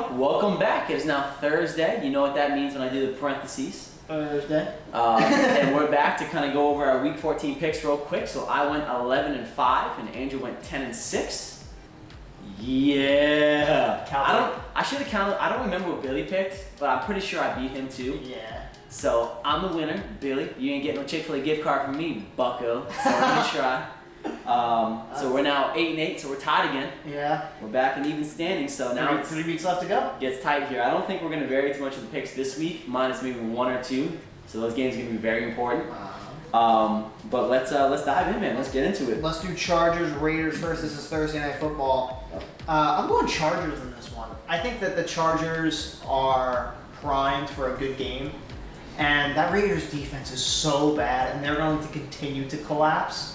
go. Welcome back. It is now Thursday. You know what that means when I do the parentheses. Thursday. And we're back to kind of go over our Week 14 picks real quick. So I went 11-5, and Andrew went 10-6. Yeah. I should have counted. I don't remember what Billy picked, but I'm pretty sure I beat him too. Yeah. So I'm the winner, Billy. You ain't getting no Chick-fil-A gift card from me, bucko. So let me try. So we're now 8-8, so we're tied again. Yeah. We're back in even standing, so now Three weeks left to go. Gets tight here. I don't think we're going to vary too much of the picks this week, minus maybe one or two. So those games are going to be very important. But let's dive in, man. Let's get into it. Let's do Chargers, Raiders first. This is Thursday Night Football. I'm going Chargers in this one. I think that the Chargers are primed for a good game. And that Raiders defense is so bad, and they're going to continue to collapse.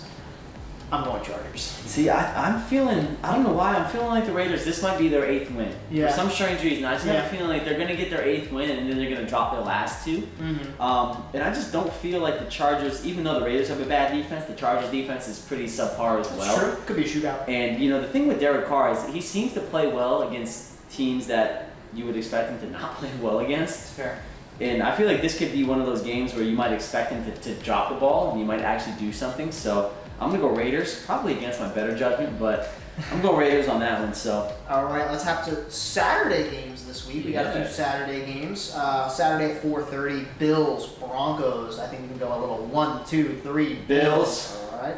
I'm going Chargers. See, I'm feeling, I don't know why, I'm feeling like the Raiders, this might be their 8th win. Yeah. For some strange reason, I just have a feeling like they're going to get their 8th win and then they're going to drop their last two. Mm-hmm. And I just don't feel like the Chargers, even though the Raiders have a bad defense, the Chargers defense is pretty subpar as well. That's true. Could be a shootout. And, the thing with Derek Carr is he seems to play well against teams that you would expect him to not play well against. That's fair. And I feel like this could be one of those games where you might expect him to drop the ball and you might actually do something. So I'm going to go Raiders, probably against my better judgment, but I'm going to go Raiders on that one. So. All right, let's have to Saturday games this week. We got a few Saturday games. Saturday at 4:30, Bills, Broncos. I think we can go a little 1, 2, 3. Bills. All right.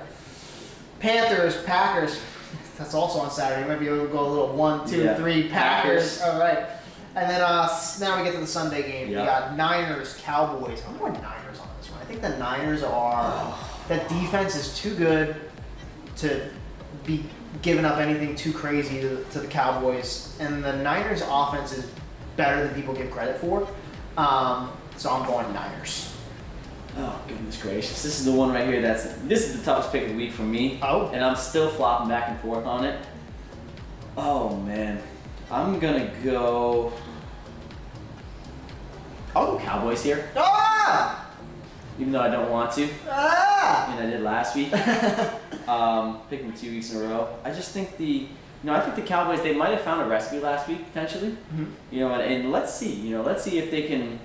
Panthers, Packers. That's also on Saturday. You might be able to go a little 1, 2, 3. Packers. All right. And then now we get to the Sunday game. Yep. We got Niners, Cowboys. I'm going Niners on this one. I think the Niners are... That defense is too good to be giving up anything too crazy to the Cowboys. And the Niners offense is better than people give credit for. So I'm going Niners. Oh, goodness gracious. This is the one right here this is the toughest pick of the week for me. Oh. And I'm still flopping back and forth on it. Oh, man. I'm going to go... I'll go Cowboys here. Ah! Even though I don't want to. Ah! And I did last week. Picked them 2 weeks in a row. I just think I think the Cowboys, they might have found a recipe last week, potentially. Mm-hmm. And let's see. Let's see if they can...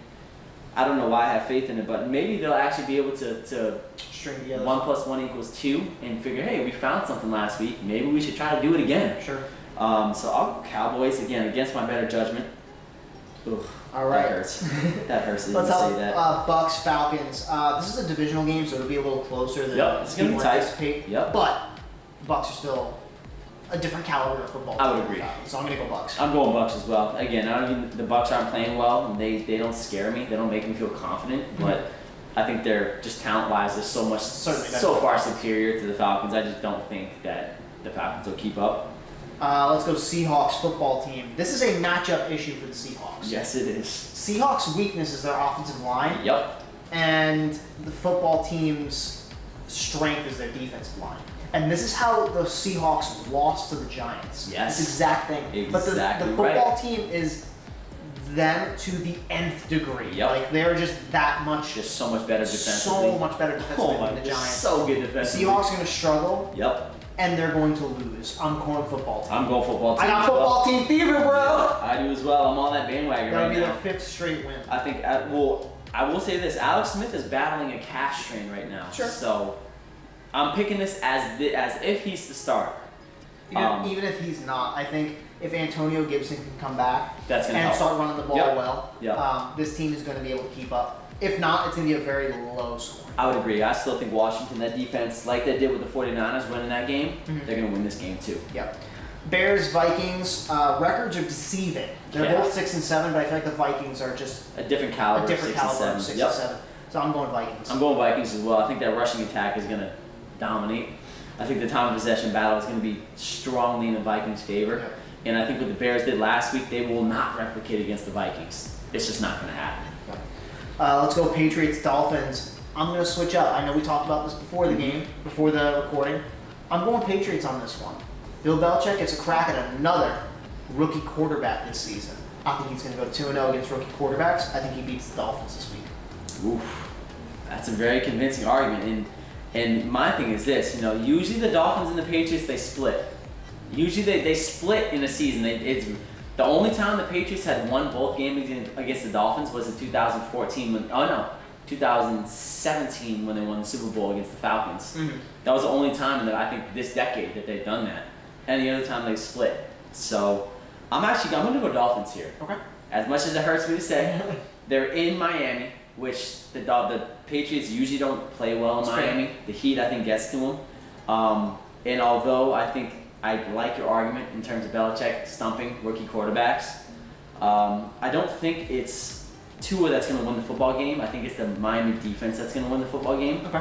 I don't know why I have faith in it, but maybe they'll actually be able to string together 1 + 1 = 2 and figure, hey, we found something last week. Maybe we should try to do it again. Sure. So I'll go Cowboys again against my better judgment. Ugh, All right. That hurts. That hurts to even Let's say have that. Bucks, Falcons. This is a divisional game, so it'll be a little closer than It's going to be people tight. anticipate. Yep. But Bucks are still a different caliber of football. I would team agree. than Falcons, so I'm going to go Bucks. I'm going Bucks as well. Again, the Bucks aren't playing well, and they don't scare me. They don't make me feel confident, but I think they're just talent-wise, they're so far superior to the Falcons. I just don't think that the Falcons will keep up. Let's go Seahawks football team. This is a matchup issue for the Seahawks. Yes, it is. Seahawks' weakness is their offensive line. Yep. And the football team's strength is their defensive line. And this is how the Seahawks lost to the Giants. Yes. This exact thing. Exactly but the football right. team is them to the nth degree. Yep. Like they're just that much. Just so much better defensively. So much better defensively than the Giants. So good defensively. Seahawks are going to struggle. Yep. And they're going to lose. I'm going football team. I'm going football team. I got football team fever, bro. Yeah, I do as well. I'm on that bandwagon That'll right be now. their 5th straight win. I think. I will say this: Alex Smith is battling a calf strain right now. Sure. So I'm picking this as if he's the starter. Even if he's not, I think if Antonio Gibson can come back That's gonna and help. start running the ball well, this team is going to be able to keep up. If not, it's going to be a very low score. I would agree. I still think Washington, that defense, like they did with the 49ers winning that game, they're going to win this game too. Yep. Bears, Vikings, records are deceiving. They're both 6-7, but I feel like the Vikings are just a different caliber, of 6 and 7. So I'm going Vikings. I'm going Vikings as well. I think that rushing attack is going to dominate. I think the time of possession battle is going to be strongly in the Vikings' favor. Yep. And I think what the Bears did last week, they will not replicate against the Vikings. It's just not going to happen. Let's go Patriots, Dolphins. I'm going to switch up. I know we talked about this before the game, before the recording. I'm going Patriots on this one. Bill Belichick gets a crack at another rookie quarterback this season. I think he's going to go 2-0 against rookie quarterbacks. I think he beats the Dolphins this week. Oof. That's a very convincing argument. And my thing is this, usually the Dolphins and the Patriots, they split. Usually they split in a season. The only time the Patriots had won both games against the Dolphins was in 2014 2017 when they won the Super Bowl against the Falcons. Mm-hmm. That was the only time that I think this decade that they've done that. Any other time they split. So I'm going to go Dolphins here. Okay. As much as it hurts me to say, they're in Miami, which the Patriots usually don't play well in Miami. The heat, I think, gets to them. And although I think I like your argument in terms of Belichick stumping rookie quarterbacks, I don't think it's Tua that's going to win the football game. I think it's the Miami defense that's going to win the football game. Okay.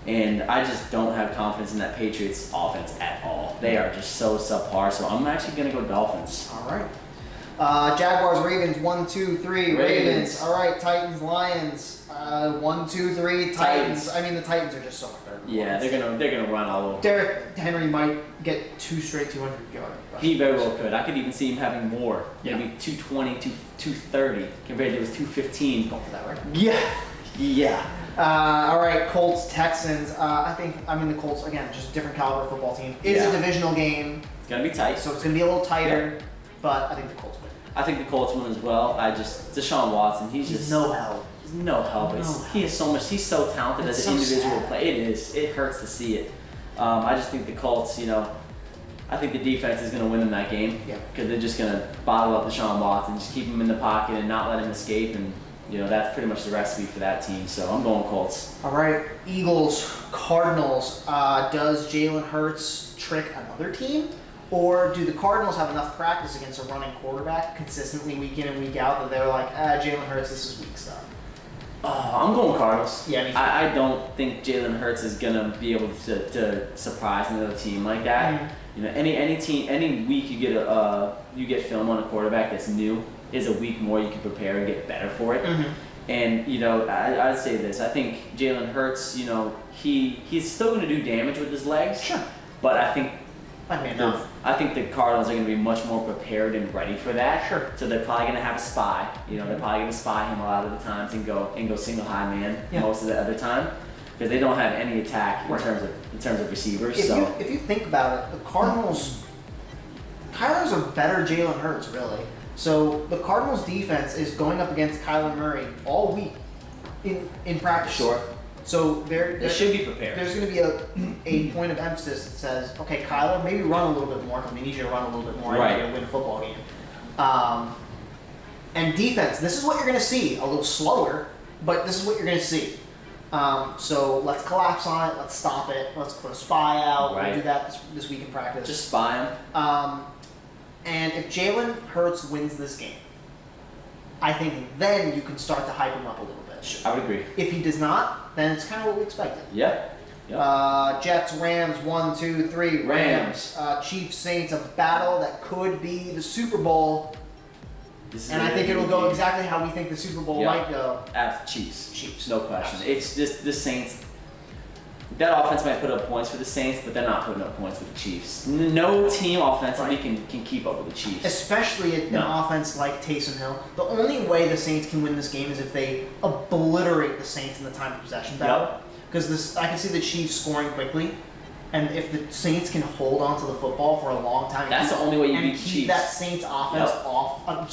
And I just don't have confidence in that Patriots offense at all. They are just so subpar. So I'm actually going to go Dolphins. All right. Jaguars, Ravens, 1, 2, 3. Ravens. All right. Titans, Lions, 1, 2, 3. Titans. I mean, the Titans are just so much better. Yeah, they're gonna run all over. Derrick Henry might get 2 straight 200-yard. He very well could. I could even see him having more. Yeah. Maybe 220, 230 compared to his 215. Going for that, right? Yeah. All right, Colts, Texans. The Colts, again, just a different caliber football team. It's a divisional game. It's gonna be tight. So it's gonna be a little tighter, but I think the Colts win. I think the Colts win as well. Deshaun Watson, he's just no help. He's no help. He is so much. He's so talented as an individual player. It hurts to see it. I just think the Colts, I think the defense is going to win in that game. Yeah. Because they're just going to bottle up Deshaun Watson, just keep him in the pocket and not let him escape. And, that's pretty much the recipe for that team. So I'm going Colts. All right, Eagles, Cardinals. Does Jalen Hurts trick another team? Or do the Cardinals have enough practice against a running quarterback consistently week in and week out that they're like, Jalen Hurts, this is weak stuff? I'm going Cardinals. Yeah, me too. I don't think Jalen Hurts is gonna be able to surprise another team like that. Mm-hmm. Any team, any week you get film on a quarterback that's new is a week more you can prepare and get better for it. Mm-hmm. And I'd say this. I think Jalen Hurts, he's still gonna do damage with his legs. Sure. But I think enough. I think the Cardinals are going to be much more prepared and ready for that. Sure. So they're probably going to have a spy. They're probably going to spy him a lot of the times and go single high man most of the other time because they don't have any attack in terms of receivers. If you think about it, the Cardinals are better Jalen Hurts really. So the Cardinals defense is going up against Kyler Murray all week in practice. Sure. So they should be prepared. There's going to be a point of emphasis that says, okay, Kyler, maybe run a little bit more because we need you to run a little bit more to win a football game. And defense, this is what you're going to see. A little slower, but this is what you're going to see. So let's collapse on it. Let's stop it. Let's put a spy out. Right. We'll do that this week in practice. Just spy him. And if Jalen Hurts wins this game, I think then you can start to hype him up a little bit. I would agree. If he does not, then it's kind of what we expected. Yeah. Jets, Rams, 1, 2, 3. Rams. Chiefs, Saints, a battle that could be the Super Bowl. And I think it'll go exactly how we think the Super Bowl might go. Chiefs. No question. It's just the Saints. That offense might put up points for the Saints, but they're not putting up points for the Chiefs. No team offensively can keep up with the Chiefs. Especially an offense like Taysom Hill. The only way the Saints can win this game is if they obliterate the Saints in the time of possession battle. Because I can see the Chiefs scoring quickly, and if the Saints can hold on to the football for a long time, that's the only way you beat the Chiefs. Keep that Saints offense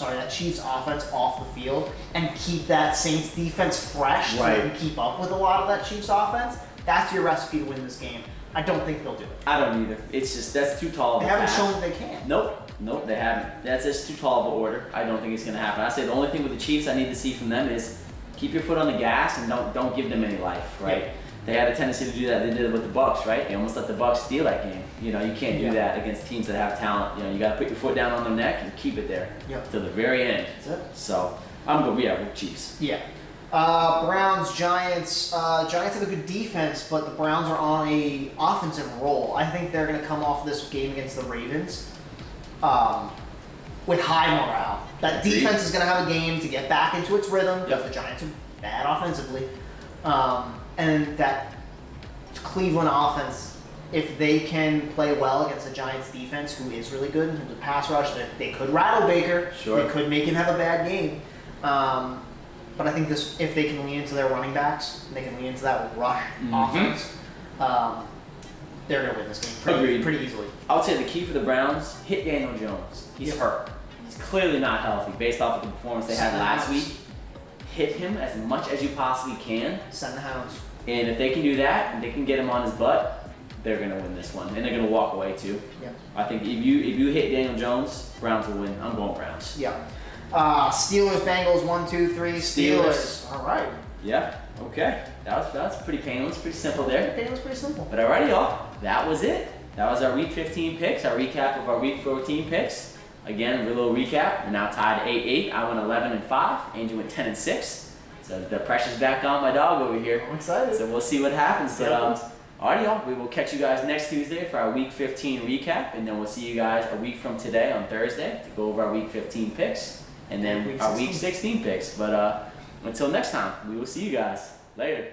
that Chiefs offense off the field, and keep that Saints defense fresh so they can keep up with a lot of that Chiefs offense. That's your recipe to win this game. I don't think they'll do it. I don't either. It's just that's too tall of a They haven't task. shown that they can. Nope, they haven't. That's just too tall of an order. I don't think it's going to happen. I say the only thing with the Chiefs I need to see from them is keep your foot on the gas and don't give them any life, right? Yeah. They had a tendency to do that. They did it with the Bucs, right? They almost let the Bucs steal that game. You can't do that against teams that have talent. You got to put your foot down on their neck and keep it there to the very end. That's it. So I'm going with Chiefs. Yeah. Browns, Giants. Giants have a good defense, but the Browns are on a offensive roll. I think they're going to come off this game against the Ravens with high morale. That defense is going to have a game to get back into its rhythm because the Giants are bad offensively. And that Cleveland offense, if they can play well against the Giants defense, who is really good in terms of pass rush, they could rattle Baker. Sure. They could make him have a bad game. But I think if they can lean into their running backs, they can lean into that rush offense, they're going to win this game pretty easily. I would say the key for the Browns, hit Daniel Jones. He's hurt. He's clearly not healthy based off of the performance they had last week. Hit him as much as you possibly can. Send the hounds. And if they can do that, and they can get him on his butt, they're gonna win this one, and they're gonna walk away too. Yeah. I think if you hit Daniel Jones, Browns will win. I'm going Browns. Yeah. Steelers, Bengals, 1, 2, 3. Steelers. All right. Yeah. Okay. That's pretty painless, pretty simple there. It was pretty simple. But alrighty, y'all. That was it. That was our Week 15 picks. Our recap of our Week 14 picks. Again, a little recap. We're now tied 8-8. I went 11-5. Angie went 10-6. So the pressure's back on my dog over here. I'm excited. So we'll see what happens. But alright, y'all. We will catch you guys next Tuesday for our Week 15 recap, and then we'll see you guys a week from today on Thursday to go over our Week 15 picks, and then our Week 16 picks. But until next time, we will see you guys later.